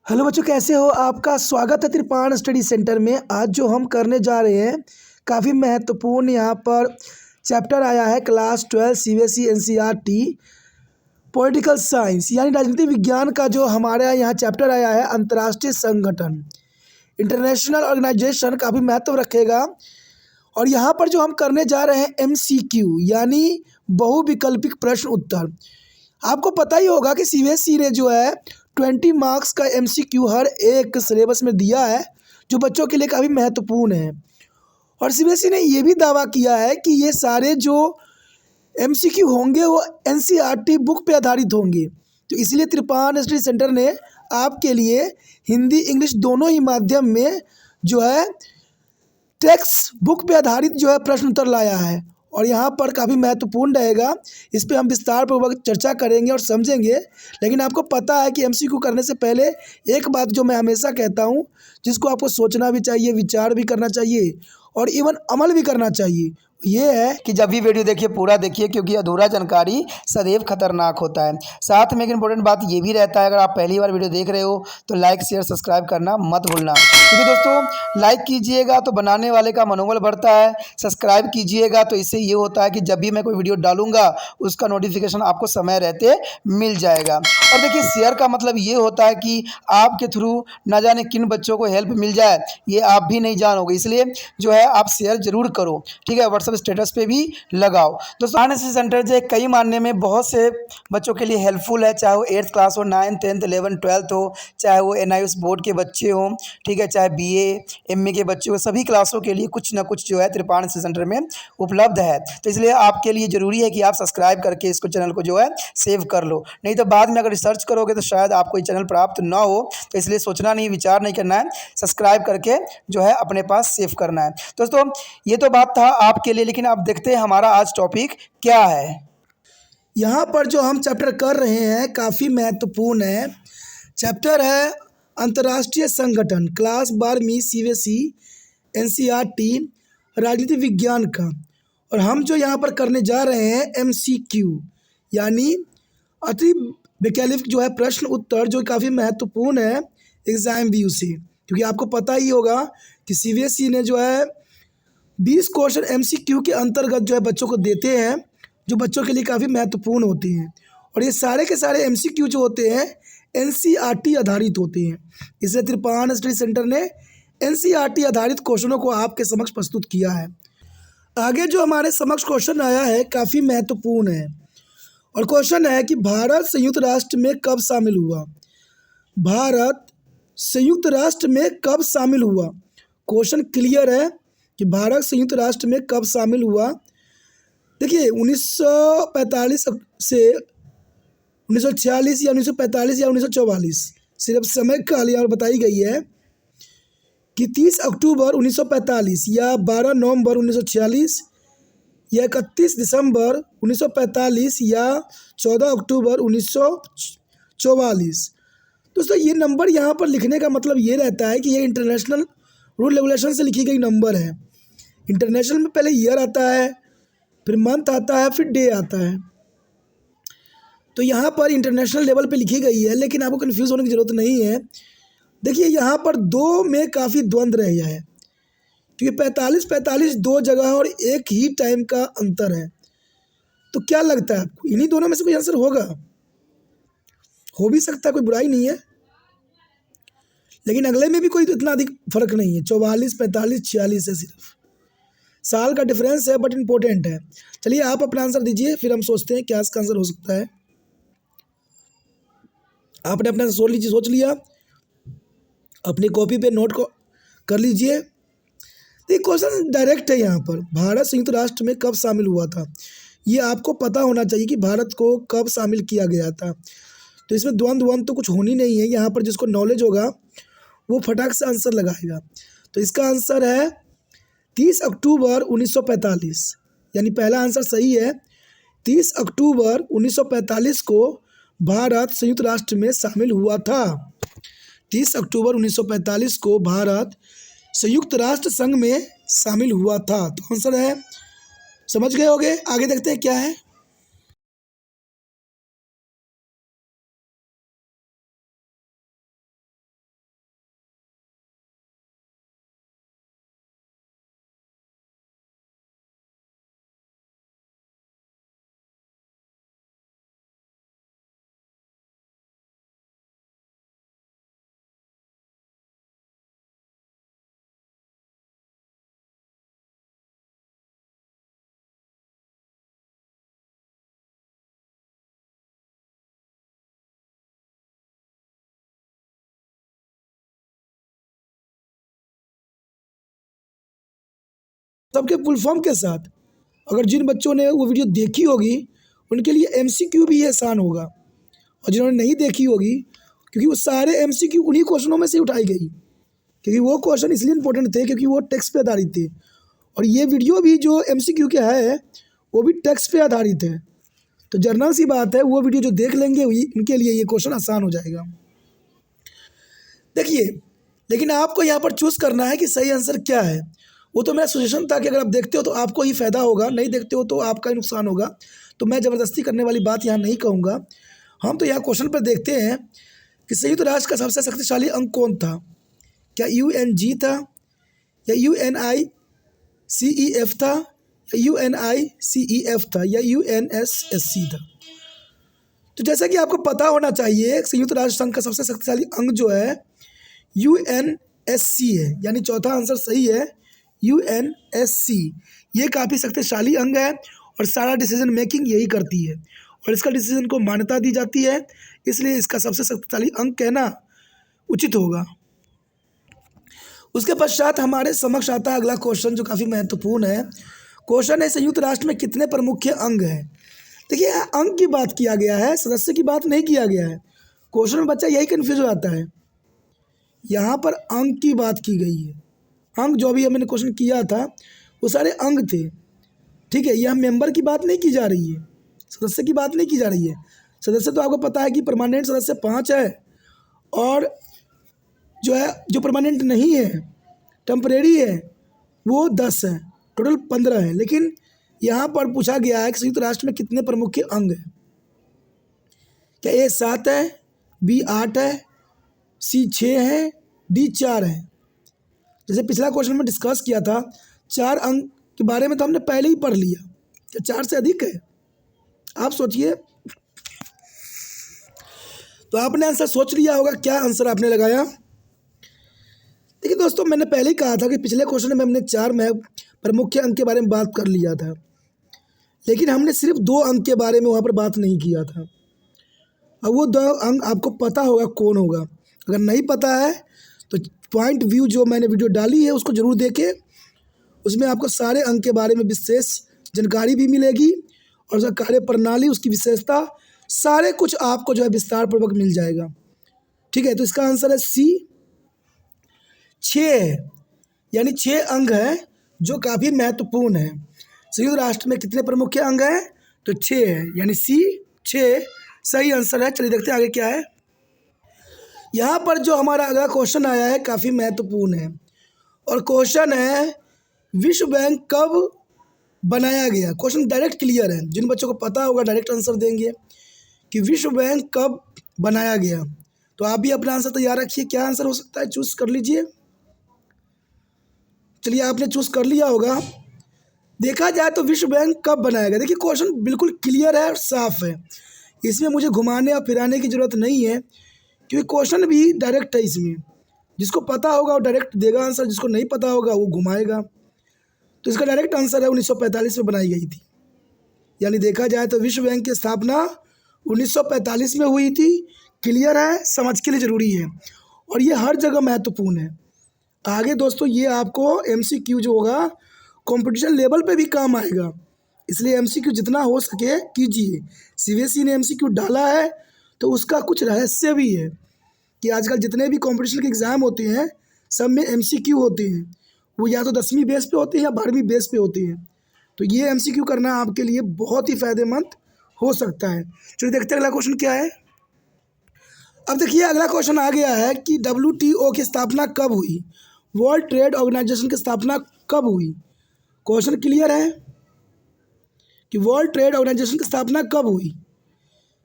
Hello बच्चों, कैसे हो? आपका स्वागत है त्रिपाण स्टडी सेंटर में। आज जो हम करने जा रहे हैं काफ़ी महत्वपूर्ण यहाँ पर चैप्टर आया है class 12 CBSE NCERT political science यानी राजनीति विज्ञान का जो हमारे यहाँ चैप्टर आया है अंतर्राष्ट्रीय संगठन, इंटरनेशनल ऑर्गेनाइजेशन काफ़ी महत्व रखेगा। और यहाँ पर जो हम करने जा रहे हैं एमसीक्यू यानी बहुविकल्पिक प्रश्न उत्तर। आपको पता ही होगा कि सीबीएसई ने जो है 20 मार्क्स का एमसीक्यू हर एक सिलेबस में दिया है, जो बच्चों के लिए काफ़ी महत्वपूर्ण है। और सीबीएसई ने ये भी दावा किया है कि ये सारे जो एमसीक्यू होंगे वो एनसीईआरटी बुक पे आधारित होंगे। तो इसलिए त्रिपाण स्टडी सेंटर ने आपके लिए हिंदी इंग्लिश दोनों ही माध्यम में जो है टेक्स्ट बुक पे आधारित जो है प्रश्न उत्तर लाया है। और यहाँ पर काफ़ी महत्वपूर्ण रहेगा, इस पे हम विस्तार पूर्वक चर्चा करेंगे और समझेंगे। लेकिन आपको पता है कि एमसीक्यू करने से पहले एक बात जो मैं हमेशा कहता हूँ, जिसको आपको सोचना भी चाहिए, विचार भी करना चाहिए और इवन अमल भी करना चाहिए, ये है कि जब भी वीडियो देखिए पूरा देखिए, क्योंकि अधूरा जानकारी सदैव खतरनाक होता है। साथ में एक इंपॉर्टेंट बात ये भी रहता है, अगर आप पहली बार वीडियो देख रहे हो तो लाइक शेयर सब्सक्राइब करना मत भूलना, क्योंकि दोस्तों लाइक कीजिएगा तो बनाने वाले का मनोबल बढ़ता है, सब्सक्राइब कीजिएगा तो इससे ये होता है कि जब भी मैं कोई वीडियो डालूंगा उसका नोटिफिकेशन आपको समय रहते मिल जाएगा। और देखिए शेयर का मतलब ये होता है कि आपके थ्रू ना जाने किन बच्चों को हेल्प मिल जाए, ये आप भी नहीं जानोगे, इसलिए जो है आप शेयर जरूर करो, ठीक है। व्हाट्सएप स्टेटस पे भी लगाओ। दोस्तों एनएसएस सेंटर जो कई मानने में बहुत से बच्चों के लिए हेल्पफुल है, चाहे वो 8th क्लास हो, 9th 10th 11th 12th हो, चाहे वो एनआईएस बोर्ड के बच्चे हों, ठीक है, चाहे बीए एमए के बच्चे हो, सभी क्लासों के लिए कुछ ना कुछ जो है त्रिपाण एनएसएस सेंटर में उपलब्ध है। तो इसलिए आपके लिए ज़रूरी है कि आप सब्सक्राइब करके इसको चैनल को जो है सेव कर लो, नहीं तो बाद में अगर रिसर्च करोगे तो शायद आपको ये चैनल प्राप्त ना हो। तो इसलिए सोचना नहीं, विचार नहीं करना है, सब्सक्राइब करके जो है अपने पास सेव करना है। दोस्तों ये तो बात था आपके लिए, लेकिन आप देखते हैं हमारा आज टॉपिक क्या है। यहाँ पर जो हम चैप्टर कर रहे हैं काफ़ी महत्वपूर्ण है। चैप्टर है अंतर्राष्ट्रीय संगठन, क्लास 12वीं सीबीएसई एनसीईआरटी राजनीति विज्ञान का। और हम जो यहाँ पर करने जा रहे हैं एमसीक्यू यानी अति वैकल्पिक जो है प्रश्न उत्तर, जो काफ़ी महत्वपूर्ण है एग्ज़ाम व्यू से। क्योंकि आपको पता ही होगा कि सीबीएसई ने जो है 20 क्वेश्चन एमसीक्यू के अंतर्गत जो है बच्चों को देते हैं, जो बच्चों के लिए काफ़ी महत्वपूर्ण होते हैं। और ये सारे के सारे एमसीक्यू जो होते हैं एनसीईआरटी आधारित होते हैं। इसलिए त्रिपाण स्टडी सेंटर ने एनसीईआरटी आधारित क्वेश्चनों को आपके समक्ष प्रस्तुत किया है। आगे जो हमारे समक्ष क्वेश्चन आया है काफ़ी महत्वपूर्ण है। और क्वेश्चन है कि भारत संयुक्त राष्ट्र में कब शामिल हुआ? भारत संयुक्त राष्ट्र में कब शामिल हुआ? क्वेश्चन क्लियर है कि भारत संयुक्त राष्ट्र में कब शामिल हुआ। देखिए 1945 से 1946 या 1945 या 1944 सिर्फ समय काल यहाँ बताई गई है कि 30 अक्टूबर 1945 या 12 नवंबर 1946 या 31 दिसंबर 1945 या 14 अक्टूबर 1944। दोस्तों ये नंबर यहाँ पर लिखने का मतलब ये रहता है कि ये इंटरनेशनल रूल रेगुलेशन से लिखी गई नंबर है। इंटरनेशनल में पहले ईयर आता है, फिर मंथ आता है, फिर डे आता है। तो यहाँ पर इंटरनेशनल लेवल पे लिखी गई है, लेकिन आपको कंफ्यूज होने की ज़रूरत नहीं है। देखिए यहाँ पर दो में काफ़ी द्वंद्व रह गया है, क्योंकि 45 दो जगह और एक ही टाइम का अंतर है। तो क्या लगता है आपको, इन्हीं दोनों में से कोई आंसर होगा? हो भी सकता है, कोई बुराई नहीं है, लेकिन अगले में भी कोई इतना अधिक फर्क नहीं है। 44 45 46 है, सिर्फ साल का डिफरेंस है, बट इम्पोर्टेंट है। चलिए आप अपना आंसर दीजिए, फिर हम सोचते हैं क्या इसका आंसर हो सकता है। आपने अपना सोच लिया, अपनी कॉपी पे नोट को कर लीजिए। तो क्वेश्चन डायरेक्ट है यहाँ पर, भारत संयुक्त राष्ट्र में कब शामिल हुआ था। ये आपको पता होना चाहिए कि भारत को कब शामिल किया गया था। तो इसमें द्वंद्व तो कुछ होनी नहीं है। यहाँ पर जिसको नॉलेज होगा वो फटाक से आंसर लगाएगा। तो इसका आंसर है 30 अक्टूबर 1945, यानी पहला आंसर सही है। 30 अक्टूबर 1945 को भारत संयुक्त राष्ट्र में शामिल हुआ था। 30 अक्टूबर 1945 को भारत संयुक्त राष्ट्र संघ में शामिल हुआ था। तो आंसर है, समझ गए होंगे। आगे देखते हैं क्या है। सबके फुल फॉर्म के साथ। अगर जिन बच्चों ने वो वीडियो देखी होगी उनके लिए एमसीक्यू भी आसान होगा, और जिन्होंने नहीं देखी होगी, क्योंकि वो सारे एमसीक्यू उन्हीं क्वेश्चनों में से उठाई गई, क्योंकि वो क्वेश्चन इसलिए इंपॉर्टेंट थे क्योंकि वो टेक्स्ट पे आधारित थे, और ये वीडियो भी जो एमसीक्यू के है वो भी टेक्स्ट पे आधारित है। तो जनरल सी बात है, वो वीडियो जो देख लेंगे उनके लिए ये क्वेश्चन आसान हो जाएगा। देखिए, लेकिन आपको यहाँ पर चूज़ करना है कि सही आंसर क्या है। वो तो मेरा सजेशन था कि अगर आप देखते हो तो आपको ही फ़ायदा होगा, नहीं देखते हो तो आपका ही नुकसान होगा। तो मैं ज़बरदस्ती करने वाली बात यहाँ नहीं कहूँगा। हम तो यहाँ क्वेश्चन पर देखते हैं कि संयुक्त राष्ट्र का सबसे शक्तिशाली अंग कौन था। क्या UNG था, या UNICEF था, या UNICEF था, या UNSSC था। तो जैसा कि आपको पता होना चाहिए, संयुक्त राष्ट्र संघ का सबसे शक्तिशाली अंग जो है UNSC है, यानी चौथा आंसर सही है UNSC। ये काफ़ी शक्तिशाली अंग है और सारा डिसीजन मेकिंग यही करती है, और इसका डिसीजन को मान्यता दी जाती है, इसलिए इसका सबसे शक्तिशाली अंग कहना उचित होगा। उसके पश्चात हमारे समक्ष आता है अगला क्वेश्चन जो काफ़ी महत्वपूर्ण है। क्वेश्चन है, संयुक्त राष्ट्र में कितने प्रमुख अंग हैं। देखिए, अंग की बात किया गया है, सदस्य की बात नहीं किया गया है। क्वेश्चन में बच्चा यही कन्फ्यूज हो जाता है। यहाँ पर अंग की बात की गई है। अंग जो भी हमने क्वेश्चन किया था वो सारे अंग थे, ठीक है। यह मेंबर की बात नहीं की जा रही है, सदस्य की बात नहीं की जा रही है। सदस्य तो आपको पता है कि परमानेंट सदस्य 5 है, और जो परमानेंट नहीं है, टेम्परेरी है, वो 10 है, टोटल 15 है। लेकिन यहाँ पर पूछा गया है कि संयुक्त राष्ट्र में कितने प्रमुख अंग हैं। क्या A 7 है, B 8 है, C 6 है, D 4 है। जैसे पिछला क्वेश्चन में डिस्कस किया था, 4 अंग के बारे में तो हमने पहले ही पढ़ लिया। क्या 4 से अधिक है? आप सोचिए। तो आपने आंसर सोच लिया होगा, क्या आंसर आपने लगाया। देखिए दोस्तों, मैंने पहले ही कहा था कि पिछले क्वेश्चन में हमने 4 प्रमुख अंग के बारे में बात कर लिया था, लेकिन हमने सिर्फ 2 अंग के बारे में वहाँ पर बात नहीं किया था। अब वो 2 अंग आपको पता होगा कौन होगा। अगर नहीं पता है तो पॉइंट व्यू जो मैंने वीडियो डाली है उसको ज़रूर देखें, उसमें आपको सारे अंग के बारे में विशेष जानकारी भी मिलेगी, और उसका कार्य प्रणाली, उसकी विशेषता, सारे कुछ आपको जो है विस्तार पूर्वक मिल जाएगा, ठीक है। तो इसका आंसर है C 6 है, यानी 6 अंग है जो काफ़ी महत्वपूर्ण है। संयुक्त राष्ट्र में कितने प्रमुख अंग हैं, तो 6 है, यानी C 6 सही आंसर है। चलिए देखते हैं आगे क्या है। यहाँ पर जो हमारा अगला क्वेश्चन आया है काफ़ी महत्वपूर्ण है, और क्वेश्चन है विश्व बैंक कब बनाया गया। क्वेश्चन डायरेक्ट क्लियर है, जिन बच्चों को पता होगा डायरेक्ट आंसर देंगे कि विश्व बैंक कब बनाया गया। तो आप भी अपना आंसर तैयार रखिए, क्या आंसर हो सकता है, चूज़ कर लीजिए। चलिए, आपने चूज़ कर लिया होगा। देखा जाए तो विश्व बैंक कब बनाया गया। देखिए, क्वेश्चन बिल्कुल क्लियर है और साफ है, इसमें मुझे घुमाने और फिराने की ज़रूरत नहीं है, क्योंकि क्वेश्चन भी डायरेक्ट है। इसमें जिसको पता होगा वो डायरेक्ट देगा आंसर, जिसको नहीं पता होगा वो घुमाएगा। तो इसका डायरेक्ट आंसर है 1945 में बनाई गई थी। यानी देखा जाए तो विश्व बैंक की स्थापना 1945 में हुई थी। क्लियर है, समझ के लिए ज़रूरी है, और ये हर जगह महत्वपूर्ण है। आगे दोस्तों ये आपको MCQ जो होगा कंपटीशन लेवल पे भी काम आएगा, इसलिए MCQ जितना हो सके कीजिए। CBSE ने MCQ डाला है तो उसका कुछ रहस्य भी है कि आजकल जितने भी कंपटीशन के एग्ज़ाम होते हैं सब में MCQ होते हैं, वो या तो 10वीं बेस पे होते हैं या 12वीं बेस पे होते हैं। तो ये MCQ करना आपके लिए बहुत ही फ़ायदेमंद हो सकता है। चलिए देखते हैं अगला क्वेश्चन क्या है। अब देखिए, अगला क्वेश्चन आ गया है कि WTO की स्थापना कब हुई, वर्ल्ड ट्रेड ऑर्गेनाइजेशन की स्थापना कब हुई। क्वेश्चन क्लियर है कि वर्ल्ड ट्रेड ऑर्गेनाइजेशन की स्थापना कब हुई।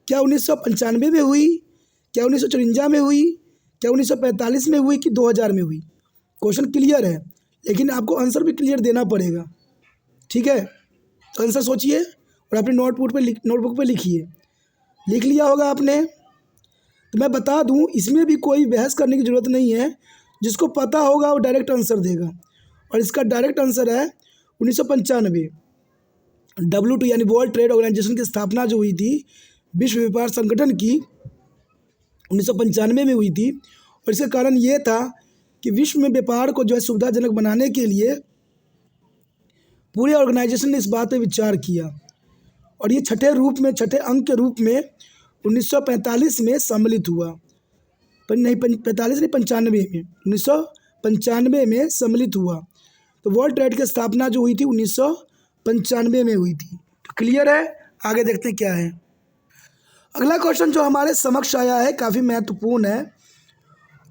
क्या 1995 में हुई, क्या 1954 में हुई, क्या 1945 में हुई, कि 2000 में हुई। क्वेश्चन क्लियर है, लेकिन आपको आंसर भी क्लियर देना पड़ेगा, ठीक है। तो आंसर सोचिए और अपने नोटबुक पे लिखिए। लिख लिया होगा आपने। तो मैं बता दूं, इसमें भी कोई बहस करने की ज़रूरत नहीं है, जिसको पता होगा वो डायरेक्ट आंसर देगा, और इसका डायरेक्ट आंसर है 1995। WTO यानी वर्ल्ड ट्रेड ऑर्गेनाइजेशन की स्थापना जो हुई थी विश्व व्यापार संगठन की 1995 में हुई थी, और इसका कारण ये था कि विश्व में व्यापार को जो है सुविधाजनक बनाने के लिए पूरे ऑर्गेनाइजेशन ने इस बात पे विचार किया और ये छठे अंक के रूप में 1945 में सम्मिलित हुआ। पर नहीं 45 नहीं 95 में 1995 में सम्मिलित हुआ। तो वर्ल्ड ट्रेड की स्थापना जो हुई थी 1995 में हुई थी। तो क्लियर है, आगे देखते हैं क्या है। अगला क्वेश्चन जो हमारे समक्ष आया है काफ़ी महत्वपूर्ण है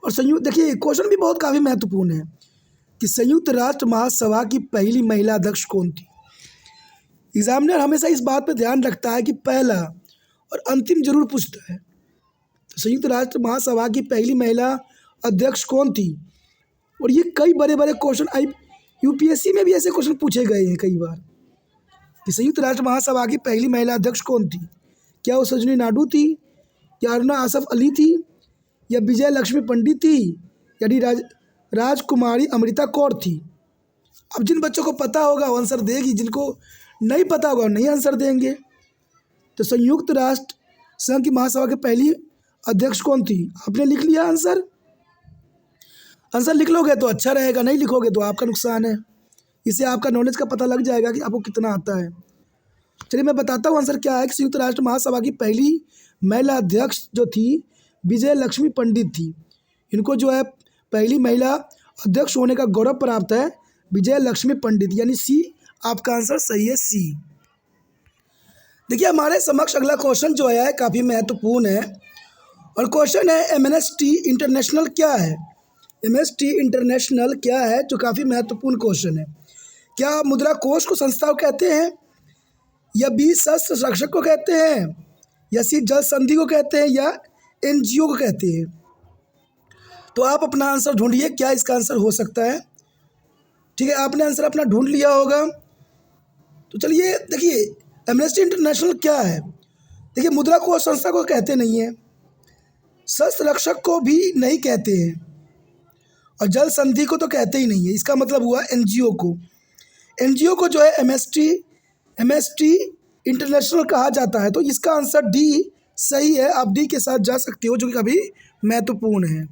और देखिए क्वेश्चन भी बहुत काफ़ी महत्वपूर्ण है कि संयुक्त राष्ट्र महासभा की पहली महिला अध्यक्ष कौन थी। एग्जामिनर हमेशा इस बात पर ध्यान रखता है कि पहला और अंतिम जरूर पूछता है। तो संयुक्त राष्ट्र महासभा की पहली महिला अध्यक्ष कौन थी, और ये कई बड़े बड़े क्वेश्चन यूपीएससी में भी ऐसे क्वेश्चन पूछे गए हैं कई बार कि संयुक्त राष्ट्र महासभा की पहली महिला अध्यक्ष कौन थी। क्या वो सरोजिनी नायडू थी, या अरुणा आसफ अली थी, या विजय लक्ष्मी पंडित थी, यानी राजकुमारी अमृता कौर थी। अब जिन बच्चों को पता होगा वो आंसर देगी, जिनको नहीं पता होगा वो नहीं आंसर देंगे। तो संयुक्त राष्ट्र संघ की महासभा की पहली अध्यक्ष कौन थी, आपने लिख लिया आंसर। आंसर लिख लोगे तो अच्छा रहेगा, नहीं लिखोगे तो आपका नुकसान है। इससे आपका नॉलेज का पता लग जाएगा कि आपको कितना आता है। चलिए मैं बताता हूँ आंसर क्या है कि संयुक्त राष्ट्र महासभा की पहली महिला अध्यक्ष जो थी विजय लक्ष्मी पंडित थी। इनको जो है पहली महिला अध्यक्ष होने का गौरव प्राप्त है, विजय लक्ष्मी पंडित, यानी सी आपका आंसर सही है, सी। देखिए हमारे समक्ष अगला क्वेश्चन जो है काफ़ी महत्वपूर्ण है और क्वेश्चन है एमएनएसटी इंटरनेशनल क्या है। एमएनएसटी इंटरनेशनल क्या है, जो काफ़ी महत्वपूर्ण क्वेश्चन है। क्या मुद्रा कोष को संस्था को कहते हैं, या बी शस्त्र रक्षक को कहते हैं, या सी जल संधि को कहते हैं, या एनजीओ को कहते हैं। तो आप अपना आंसर ढूंढिए, क्या इसका आंसर हो सकता है। ठीक है, आपने आंसर अपना ढूंढ लिया होगा। तो चलिए देखिए एमनेस्टी इंटरनेशनल क्या है। देखिए मुद्रा कोष संस्था को कहते नहीं है, शस्त्र रक्षक को भी नहीं कहते हैं, और जल संधि को तो कहते ही नहीं है। इसका मतलब हुआ एनजीओ को। एनजीओ को जो है एमएसटी इंटरनेशनल कहा जाता है। तो इसका आंसर डी सही है, आप डी के साथ जा सकते हो, जो कि काफ़ी महत्वपूर्ण है।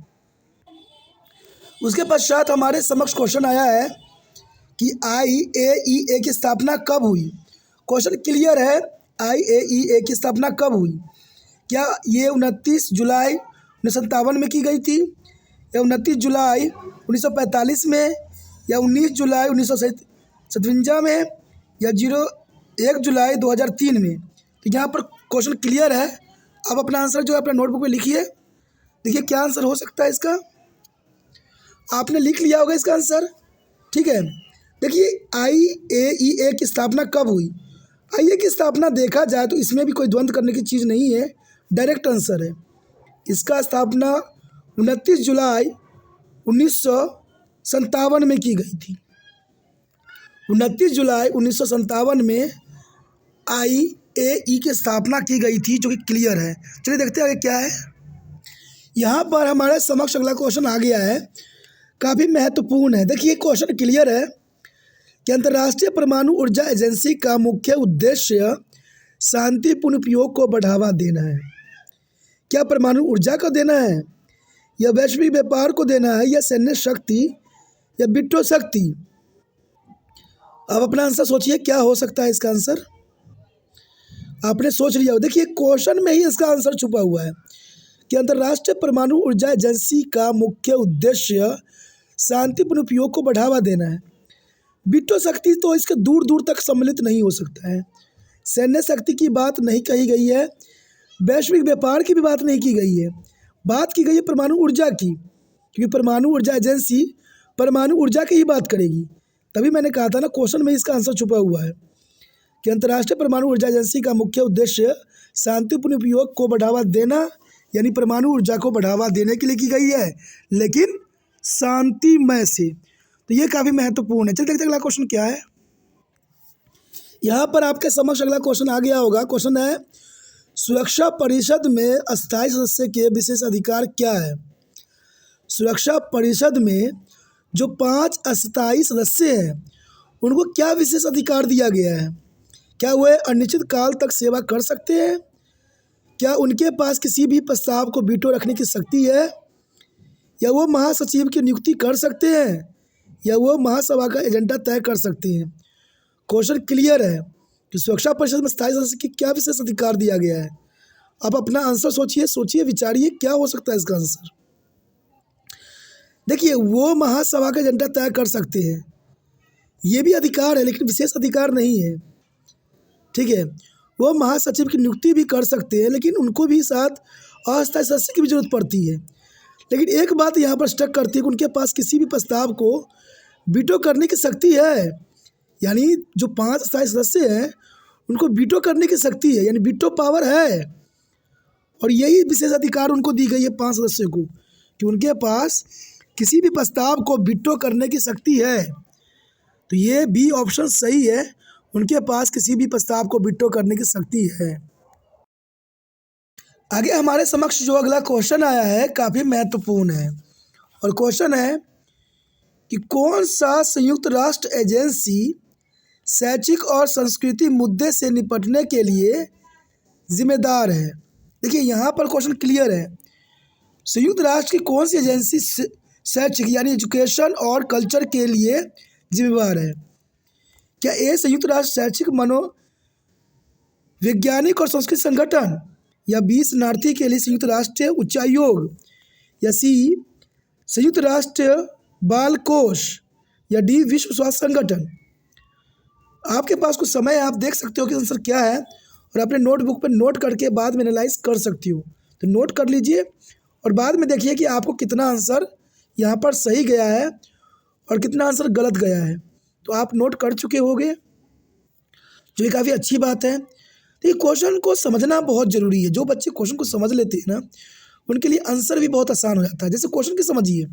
उसके पश्चात हमारे समक्ष क्वेश्चन आया है कि IAEA की स्थापना कब हुई। क्वेश्चन क्लियर है, IAEA की स्थापना कब हुई। क्या ये 29 जुलाई 1957 में की गई थी, या 29 जुलाई 1945 में, या 19 जुलाई 1957 में, या 1 जुलाई 2003 में। तो यहाँ पर क्वेश्चन क्लियर है, आप अपना आंसर जो है अपना नोटबुक में लिखिए। देखिए क्या आंसर हो सकता है इसका, आपने लिख लिया होगा इसका आंसर। ठीक है, देखिए IAEA की स्थापना कब हुई। IAEA की स्थापना देखा जाए तो इसमें भी कोई द्वंद्व करने की चीज़ नहीं है, डायरेक्ट आंसर है। इसका स्थापना 29 जुलाई 1957 में की गई थी। 29 जुलाई 1957 में IAEA की स्थापना की गई थी, जो कि क्लियर है। चलिए देखते हैं आगे क्या है। यहाँ पर हमारे समक्ष अगला क्वेश्चन आ गया है, काफ़ी महत्वपूर्ण है। देखिए क्वेश्चन क्लियर है कि अंतर्राष्ट्रीय परमाणु ऊर्जा एजेंसी का मुख्य उद्देश्य शांतिपूर्ण उपयोग को बढ़ावा देना है। क्या परमाणु ऊर्जा को देना है, या वैश्विक व्यापार को देना है, या सैन्य शक्ति, या बिट्टो शक्ति। अब अपना आंसर सोचिए, क्या हो सकता है इसका आंसर। आपने सोच लिया हो। देखिए क्वेश्चन में ही इसका आंसर छुपा हुआ है कि अंतर्राष्ट्रीय परमाणु ऊर्जा एजेंसी का मुख्य उद्देश्य शांतिपूर्ण उपयोग को बढ़ावा देना है। बिट्टो शक्ति तो इसके दूर दूर तक सम्मिलित नहीं हो सकता है। सैन्य शक्ति की बात नहीं कही गई है, वैश्विक व्यापार की भी बात नहीं की गई है, बात की गई है परमाणु ऊर्जा की, क्योंकि परमाणु ऊर्जा एजेंसी परमाणु ऊर्जा की ही बात करेगी। तभी मैंने कहा था ना, क्वेश्चन में इसका आंसर छुपा हुआ है कि अंतर्राष्ट्रीय परमाणु ऊर्जा एजेंसी का मुख्य उद्देश्य शांतिपूर्ण उपयोग को बढ़ावा देना, यानी परमाणु ऊर्जा को बढ़ावा देने के लिए की गई है, लेकिन शांतिमय से। तो ये काफ़ी महत्वपूर्ण है। चलिए देखते हैं अगला क्वेश्चन क्या है। यहाँ पर आपके समक्ष अगला क्वेश्चन आ गया होगा। क्वेश्चन है, सुरक्षा परिषद में अस्थायी सदस्य के विशेष अधिकार क्या है। सुरक्षा परिषद में जो 5 अस्थायी सदस्य हैं उनको क्या विशेष अधिकार दिया गया है। क्या वह अनिश्चित काल तक सेवा कर सकते हैं, क्या उनके पास किसी भी प्रस्ताव को वीटो रखने की शक्ति है, या वो महासचिव की नियुक्ति कर सकते हैं, या वो महासभा का एजेंडा तय कर सकते हैं। क्वेश्चन क्लियर है कि सुरक्षा परिषद में स्थायी सदस्य की क्या विशेष अधिकार दिया गया है। आप अपना आंसर सोचिए, विचारिए क्या हो सकता है इसका आंसर। देखिए, वो महासभा का एजेंडा तय कर सकते हैं, ये भी अधिकार है लेकिन विशेष अधिकार नहीं है। ठीक है, वो महासचिव की नियुक्ति भी कर सकते हैं लेकिन उनको भी साथ अस्थायी सदस्य की भी जरूरत पड़ती है। लेकिन एक बात यहाँ पर स्टक करती है कि उनके पास किसी भी प्रस्ताव को वीटो करने की शक्ति है। यानी जो 5 अस्थायी सदस्य हैं उनको वीटो करने की शक्ति है, यानी वीटो पावर है। और यही विशेष अधिकार उनको दी गई है 5 सदस्यों को कि उनके पास किसी भी प्रस्ताव को वीटो करने की शक्ति है। तो ये बी ऑप्शन सही है, उनके पास किसी भी प्रस्ताव को वीटो करने की शक्ति है। आगे हमारे समक्ष जो अगला क्वेश्चन आया है काफ़ी महत्वपूर्ण है और क्वेश्चन है कि कौन सा संयुक्त राष्ट्र एजेंसी शैक्षिक और संस्कृति मुद्दे से निपटने के लिए जिम्मेदार है। देखिए, यहाँ पर क्वेश्चन क्लियर है, संयुक्त राष्ट्र की कौन सी एजेंसी शैक्षिक यानी एजुकेशन और कल्चर के लिए जिम्मेदार है। क्या ए संयुक्त राष्ट्र शैक्षिक मनोवैज्ञानिक और सांस्कृतिक संगठन, या बी शरणार्थी के लिए संयुक्त राष्ट्र उच्चायोग, या सी संयुक्त राष्ट्र बाल कोष, या डी विश्व स्वास्थ्य संगठन। आपके पास कुछ समय है, आप देख सकते हो कि आंसर क्या है और अपने नोटबुक पर नोट करके बाद में एनालाइज कर सकती हो। तो नोट कर लीजिए और बाद में देखिए कि आपको कितना आंसर यहाँ पर सही गया है और कितना आंसर गलत गया है। तो आप नोट कर चुके होंगे, जो ये काफ़ी अच्छी बात है। तो ये क्वेश्चन को समझना बहुत ज़रूरी है। जो बच्चे क्वेश्चन को समझ लेते हैं ना, उनके लिए आंसर भी बहुत आसान हो जाता है। जैसे क्वेश्चन की समझिए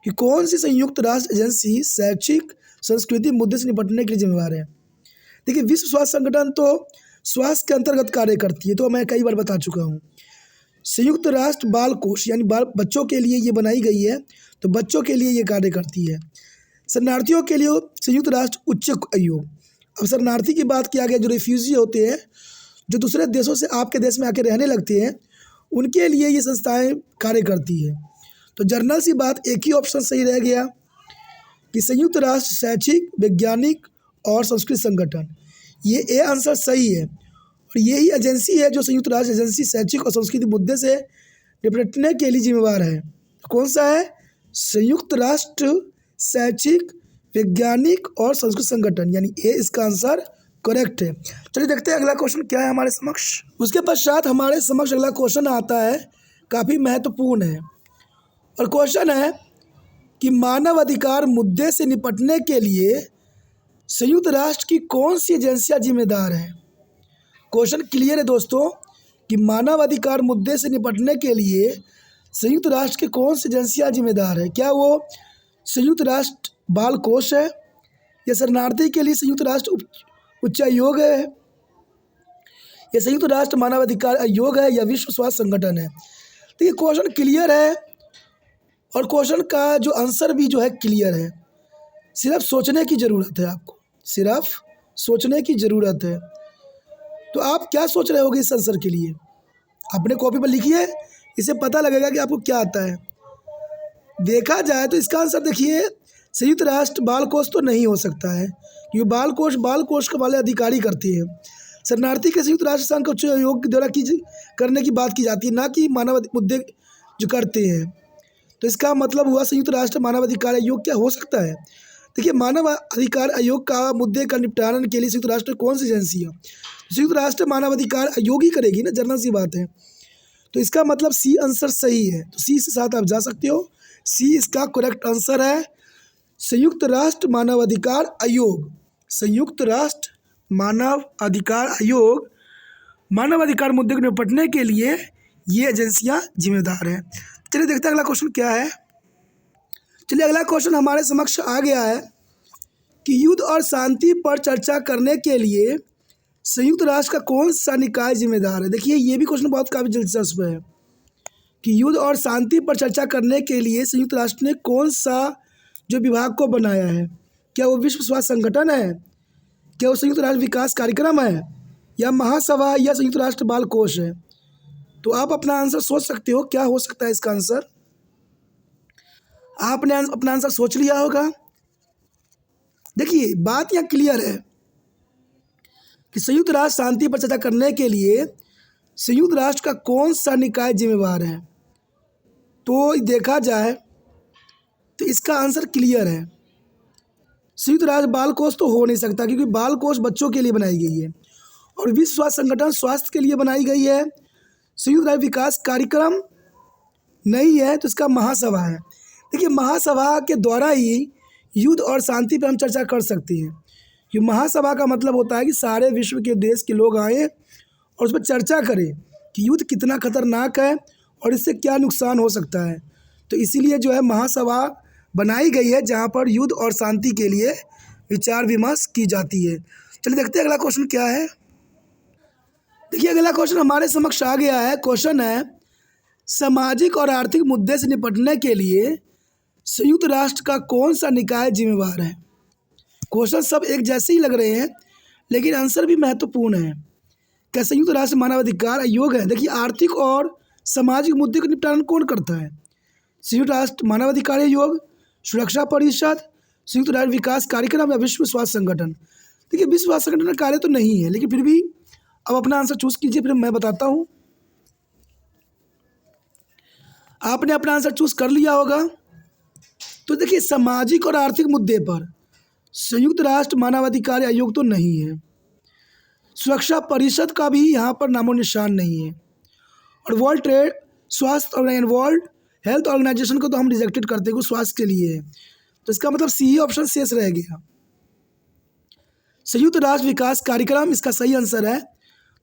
कि कौन सी संयुक्त राष्ट्र एजेंसी शैक्षिक संस्कृति मुद्दे से निपटने के लिए जिम्मेदार है। देखिए, विश्व स्वास्थ्य संगठन तो स्वास्थ्य के अंतर्गत कार्य करती है, तो मैं कई बार बता चुका हूँ। संयुक्त राष्ट्र बाल कोष यानी बच्चों के लिए ये बनाई गई है, तो बच्चों के लिए ये कार्य करती है। शरणार्थियों के लिए संयुक्त राष्ट्र उच्च आयोग। अब शरणार्थी की बात किया गया, जो रिफ्यूजी होते हैं, जो दूसरे देशों से आपके देश में आके रहने लगते हैं, उनके लिए ये संस्थाएं कार्य करती है। तो जर्नल सी बात, एक ही ऑप्शन सही रह गया कि संयुक्त राष्ट्र शैक्षिक वैज्ञानिक और संस्कृत संगठन, ये ए आंसर सही है। और यही एजेंसी है जो संयुक्त राष्ट्र एजेंसी शैक्षिक और संस्कृति मुद्दे से निपटने के लिए जिम्मेदार है। तो कौन सा है? संयुक्त राष्ट्र शैक्षिक वैज्ञानिक और संस्कृत संगठन, यानी ए इसका आंसर करेक्ट है। चलिए देखते हैं अगला क्वेश्चन क्या है हमारे समक्ष। उसके पश्चात हमारे समक्ष अगला क्वेश्चन आता है, काफ़ी महत्वपूर्ण है और क्वेश्चन है कि मानव अधिकार मुद्दे से निपटने के लिए संयुक्त राष्ट्र की कौन सी एजेंसियां जिम्मेदार हैं। क्वेश्चन क्लियर है दोस्तों कि मानव अधिकार मुद्दे से निपटने के लिए संयुक्त राष्ट्र की कौन सी एजेंसियां जिम्मेदार है। क्या वो संयुक्त राष्ट्र बाल कोष है, या शरणार्थी के लिए संयुक्त राष्ट्र उच्चायोग है, या संयुक्त राष्ट्र मानवाधिकार आयोग है, या विश्व स्वास्थ्य संगठन है। तो ये क्वेश्चन क्लियर है और क्वेश्चन का जो आंसर भी जो है क्लियर है। सिर्फ सोचने की ज़रूरत है, आपको सिर्फ सोचने की ज़रूरत है। तो आप क्या सोच रहे होगे इस आंसर के लिए? अपने कॉपी पर लिखिए, इससे पता लगेगा कि आपको क्या आता है। देखा जाए तो इसका आंसर देखिए, संयुक्त राष्ट्र बाल कोष तो नहीं हो सकता है, क्योंकि बाल कोष के वाले अधिकारी करते हैं। शरणार्थी के संयुक्त राष्ट्र संघ उच्च आयोग के द्वारा करने की बात की जाती है, ना कि मानव मुद्दे जो करते हैं। तो इसका मतलब हुआ संयुक्त राष्ट्र मानवाधिकार आयोग क्या हो सकता है। देखिए, मानव अधिकार आयोग का मुद्दे का निपटान के लिए संयुक्त राष्ट्र कौन सी एजेंसी है? संयुक्त राष्ट्र मानवाधिकार आयोग ही करेगी ना, जनरल सी बात है। तो इसका मतलब सी आंसर सही है। तो सी से साथ आप जा सकते हो, सी इसका करेक्ट आंसर है। संयुक्त राष्ट्र मानवाधिकार आयोग, संयुक्त राष्ट्र मानव अधिकार आयोग मानवाधिकार मुद्दे को निपटने के लिए ये एजेंसियां जिम्मेदार हैं। चलिए देखते हैं अगला क्वेश्चन क्या है। चलिए अगला क्वेश्चन हमारे समक्ष आ गया है कि युद्ध और शांति पर चर्चा करने के लिए संयुक्त राष्ट्र का कौन सा निकाय जिम्मेदार है। देखिए, ये भी क्वेश्चन बहुत काफ़ी दिलचस्प है कि युद्ध और शांति पर चर्चा करने के लिए संयुक्त राष्ट्र ने कौन सा जो विभाग को बनाया है। क्या वो विश्व स्वास्थ्य संगठन है, क्या वो संयुक्त राष्ट्र विकास कार्यक्रम है, या महासभा, या संयुक्त राष्ट्र बाल कोष है। तो आप अपना आंसर सोच सकते हो, क्या हो सकता है इसका आंसर। आपने अपना आंसर सोच लिया होगा। देखिए, बात यहाँ क्लियर है कि संयुक्त राष्ट्र शांति पर चर्चा करने के लिए संयुक्त राष्ट्र का कौन सा निकाय जिम्मेवार है? तो देखा जाए तो इसका आंसर क्लियर है, संयुक्त राष्ट्र बाल कोष तो हो नहीं सकता, क्योंकि बाल कोष बच्चों के लिए बनाई गई है और विश्व स्वास्थ्य संगठन स्वास्थ्य के लिए बनाई गई है। संयुक्त राष्ट्र विकास कार्यक्रम नहीं है, तो इसका महासभा है। देखिए, महासभा के द्वारा ही युद्ध और शांति पर हम चर्चा कर सकते हैं। ये महासभा का मतलब होता है कि सारे विश्व के देश के लोग आए और उस पर चर्चा करें कि युद्ध कितना खतरनाक है और इससे क्या नुकसान हो सकता है। तो इसीलिए जो है महासभा बनाई गई है, जहाँ पर युद्ध और शांति के लिए विचार विमर्श की जाती है। चलिए देखते हैं अगला क्वेश्चन क्या है। देखिए, अगला क्वेश्चन हमारे समक्ष आ गया है। क्वेश्चन है, सामाजिक और आर्थिक मुद्दे से निपटने के लिए संयुक्त राष्ट्र का कौन सा निकाय जिम्मेवार है? क्वेश्चन सब एक जैसे ही लग रहे हैं, लेकिन आंसर भी महत्वपूर्ण है। क्या संयुक्त राष्ट्र मानवाधिकार आयोग है? देखिए, आर्थिक और सामाजिक मुद्दे को निपटान कौन करता है? संयुक्त राष्ट्र मानवाधिकार आयोग, सुरक्षा परिषद, संयुक्त राष्ट्र विकास कार्यक्रम या विश्व स्वास्थ्य संगठन? देखिए, विश्व स्वास्थ्य संगठन का कार्य तो नहीं है, लेकिन फिर भी अब अपना आंसर चूज कीजिए, फिर मैं बताता हूँ। आपने अपना आंसर चूज कर लिया होगा। तो देखिए, सामाजिक और आर्थिक मुद्दे पर संयुक्त राष्ट्र मानवाधिकार आयोग तो नहीं है, सुरक्षा परिषद का भी यहाँ पर नामो निशान नहीं है, और वर्ल्ड ट्रेड स्वास्थ्य और वर्ल्ड हेल्थ ऑर्गेनाइजेशन को तो हम रिजेक्टेड करते हैं, वो स्वास्थ्य के लिए है। तो इसका मतलब सी ही ऑप्शन शेष रह गया। संयुक्त राष्ट्र विकास कार्यक्रम इसका सही आंसर है,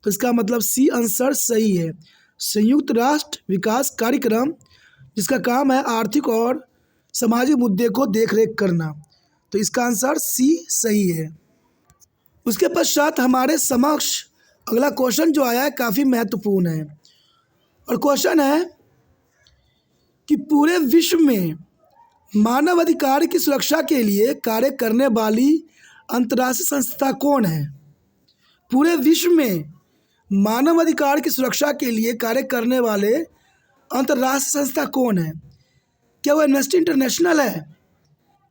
तो इसका मतलब सी आंसर सही है। संयुक्त राष्ट्र विकास कार्यक्रम, जिसका काम है आर्थिक और सामाजिक मुद्दे को देखरेख करना, तो इसका आंसर सी सही है। उसके पश्चात हमारे समक्ष अगला क्वेश्चन जो आया है काफ़ी महत्वपूर्ण है, और क्वेश्चन है कि पूरे विश्व में मानव अधिकार की सुरक्षा के लिए कार्य करने वाली अंतर्राष्ट्रीय संस्था कौन है? पूरे विश्व में मानव अधिकार की सुरक्षा के लिए कार्य करने वाले अंतर्राष्ट्रीय संस्था कौन है? क्या वो एम्नेस्टी इंटरनेशनल है?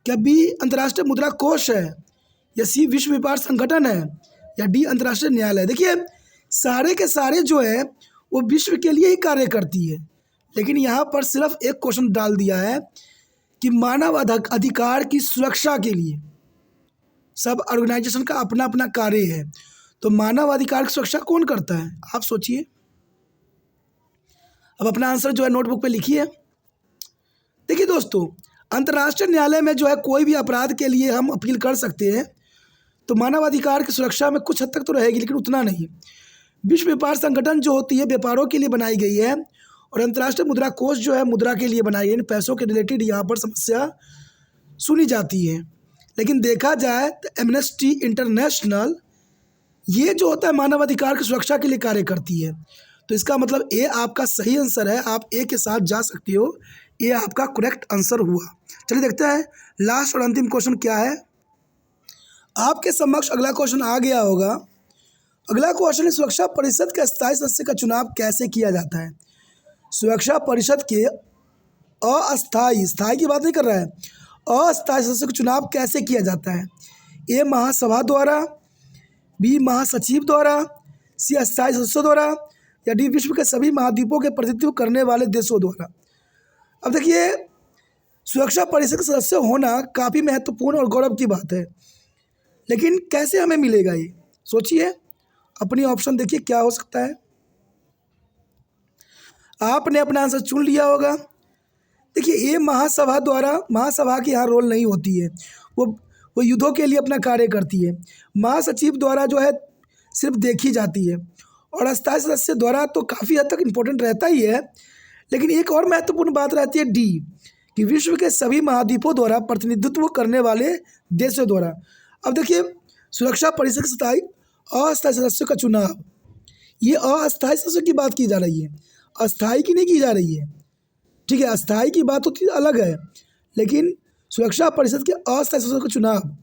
क्या बी अंतर्राष्ट्रीय मुद्रा कोष है? या सी विश्व व्यापार संगठन है? या डी अंतर्राष्ट्रीय न्यायालय? देखिए, सारे के सारे जो है वो विश्व के लिए ही कार्य करती है, लेकिन यहाँ पर सिर्फ एक क्वेश्चन डाल दिया है कि मानव अधिकार की सुरक्षा के लिए सब ऑर्गेनाइजेशन का अपना अपना कार्य है। तो मानव अधिकार की सुरक्षा कौन करता है? आप सोचिए। अब अपना आंसर जो है नोटबुक पे लिखिए। देखिए दोस्तों, अंतर्राष्ट्रीय न्यायालय में जो है कोई भी अपराध के लिए हम अपील कर सकते हैं, तो मानव अधिकार की सुरक्षा में कुछ हद तक तो रहेगी, लेकिन उतना नहीं। विश्व व्यापार संगठन जो होती है व्यापारों के लिए बनाई गई है, और अंतर्राष्ट्रीय मुद्रा कोष जो है मुद्रा के लिए बनाई गई है। पैसों के रिलेटेड यहाँ पर समस्या सुनी जाती है, लेकिन देखा जाए तो एम्नेस्टी इंटरनेशनल ये जो होता है मानव अधिकार की सुरक्षा के लिए कार्य करती है। तो इसका मतलब ए आपका सही आंसर है, आप ए के साथ जा सकते हो, ये आपका करेक्ट आंसर हुआ। चलिए देखते हैं लास्ट और अंतिम क्वेश्चन क्या है। आपके समक्ष अगला क्वेश्चन आ गया होगा। अगला क्वेश्चन है, सुरक्षा परिषद के स्थायी सदस्य का चुनाव कैसे किया जाता है? सुरक्षा परिषद के अस्थायी, स्थायी की बात नहीं कर रहा है, अस्थायी सदस्य का चुनाव कैसे किया जाता है? ए महासभा द्वारा, बी महासचिव द्वारा, सी अस्थायी सदस्यों द्वारा, या डी विश्व के सभी महाद्वीपों के प्रतिनिधित्व करने वाले देशों द्वारा। अब देखिए, सुरक्षा परिषद के सदस्य होना काफ़ी महत्वपूर्ण और गौरव की बात है, लेकिन कैसे हमें मिलेगा ये? सोचिए, अपनी ऑप्शन देखिए क्या हो सकता है। आपने अपना आंसर चुन लिया होगा। देखिए, ये महासभा द्वारा, महासभा की यहाँ रोल नहीं होती है, वो युद्धों के लिए अपना कार्य करती है। महासचिव द्वारा जो है सिर्फ देखी जाती है, और अस्थायी सदस्य द्वारा तो काफ़ी हद तक इम्पोर्टेंट रहता ही है, लेकिन एक और महत्वपूर्ण बात रहती है डी, कि विश्व के सभी महाद्वीपों द्वारा प्रतिनिधित्व करने वाले देशों द्वारा। अब देखिए, सुरक्षा परिषद के अस्थायी सदस्यों का चुनाव, ये अस्थायी सदस्यों की बात की जा रही है, अस्थायी की नहीं की जा रही है। ठीक है, अस्थायी की बात होती अलग है, लेकिन सुरक्षा परिषद के अस्थायी सदस्यों का चुनाव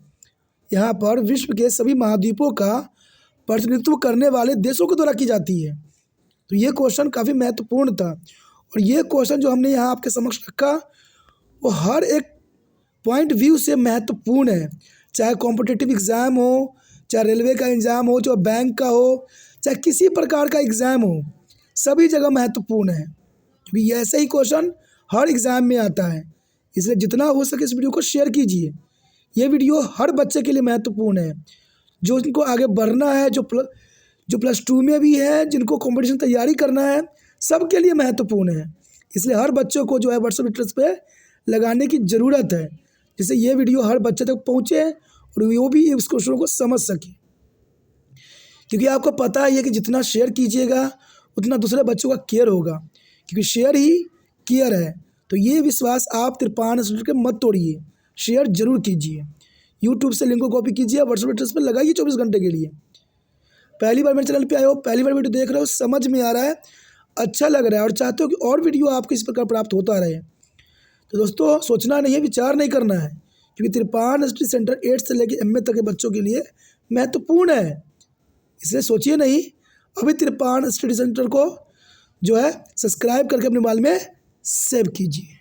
यहाँ पर विश्व के सभी महाद्वीपों का प्रतिनिधित्व करने वाले देशों के द्वारा की जाती है। तो ये क्वेश्चन काफ़ी महत्वपूर्ण था, और ये क्वेश्चन जो हमने यहाँ आपके समक्ष रखा वो हर एक पॉइंट व्यू से महत्वपूर्ण है, चाहे कॉम्पिटिटिव एग्ज़ाम हो, चाहे रेलवे का एग्ज़ाम हो, चाहे बैंक का हो, चाहे किसी प्रकार का एग्ज़ाम हो, सभी जगह महत्वपूर्ण है, क्योंकि ये ऐसा ही क्वेश्चन हर एग्ज़ाम में आता है। इसलिए जितना हो सके इस वीडियो को शेयर कीजिए। ये वीडियो हर बच्चे के लिए महत्वपूर्ण है, जो इनको आगे बढ़ना है, जो प्लस 2 में भी है, जिनको कॉम्पिटिशन तैयारी करना है, सबके लिए महत्वपूर्ण है। इसलिए हर बच्चों को जो है व्हाट्सएप स्टेटस पे लगाने की ज़रूरत है, जिससे ये वीडियो हर बच्चे तक पहुँचे और वो भी इस क्वेश्चन को समझ सके। क्योंकि आपको पता ही है कि जितना शेयर कीजिएगा उतना दूसरे बच्चों का केयर होगा, क्योंकि शेयर ही केयर है। तो ये विश्वास आप तिरपान इंस्टीट्यूट के मत तोड़िए, शेयर जरूर कीजिए। यूट्यूब से लिंक को कॉपी कीजिए, व्हाट्सएप स्टेटस पर लगाइए 24 घंटे के लिए। पहली बार मेरे चैनल पे आए हो, पहली बार वीडियो देख रहे हो, समझ में आ रहा है, अच्छा लग रहा है और चाहते हो कि और वीडियो आपको इस प्रकार प्राप्त होता रहे, तो दोस्तों सोचना नहीं है, विचार नहीं करना है, क्योंकि तिरपान स्टडी सेंटर 8 से लेकर MA तक के बच्चों के लिए महत्वपूर्ण है। इसलिए सोचिए नहीं, अभी तिरपान स्टडी सेंटर को जो है सब्सक्राइब करके अपने मोबाइल में सेव कीजिए।